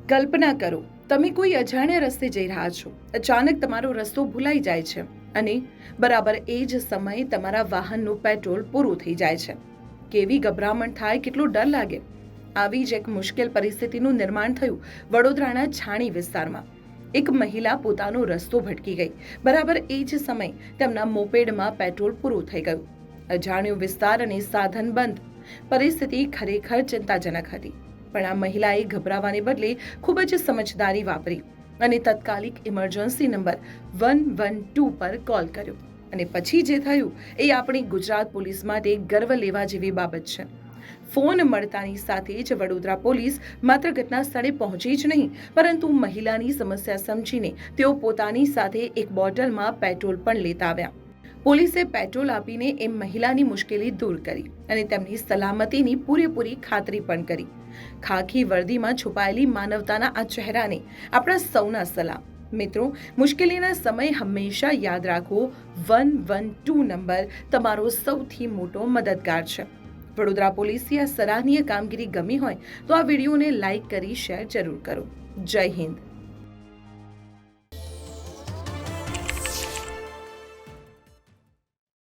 કલ્પના કરો, તમે કોઈ અજાણ્યા રસ્તે જઈ રહ્યા છો. અચાનક તમારો રસ્તો ભૂલાઈ જાય છે અને બરાબર એ જ સમયે તમારા વાહનનું પેટ્રોલ પૂરું થઈ જાય છે. કેવી ગભરામણ થાય, કેટલો ડર લાગે. આવી જ એક મુશ્કેલ પરિસ્થિતિનું નિર્માણ થયું વડોદરાના છાણી વિસ્તારમાં. એક મહિલા પોતાનો રસ્તો ભટકી ગઈ. બરાબર એ જ સમયે તેમના મોપેડમાં પેટ્રોલ પૂરું થઈ ગયું. અજાણ્યો વિસ્તાર અને સાધન બંધ. પરિસ્થિતિ ખરેખર ચિંતાજનક હતી. પણ આ મહિલાએ ગભરાવાને બદલે ખૂબ જ સમજદારી વાપરી અને તાત્કાલિક ઇમરજન્સી નંબર 112 પર કોલ કર્યો. અને પછી જે થયું એ આપણી ગુજરાત પોલીસ માટે ગર્વ લેવા જેવી બાબત છે. ફોન મળતાની સાથે જ વડોદરા પોલીસ માત્ર ઘટના સ્થળે પહોંચી જ નહીં, પરંતુ મહિલાની સમસ્યા સમજીને તેઓ પોતાની સાથે એક બોટલમાં પેટ્રોલ પણ લેતા આવ્યા. પોલીસે પેટ્રોલ આપીને એ મહિલાની મુશ્કેલી દૂર કરી અને તેમની સલામતીની પૂરેપૂરી ખાતરી પણ કરી. ખાખી વર્દીમાં છુપાયેલી માનવતાના આ ચહેરાને આપણા સૌના સલામ. મિત્રો, મુશ્કેલીના સમયે હંમેશા યાદ રાખો, 112 નંબર તમારો સૌથી મોટો મદદગાર છે. વડોદરા પોલીસની આ સરાહનીય કામગીરી ગમી હોય તો આ વિડીયોને લાઈક કરી શેર જરૂર કરો. જય હિન્દ.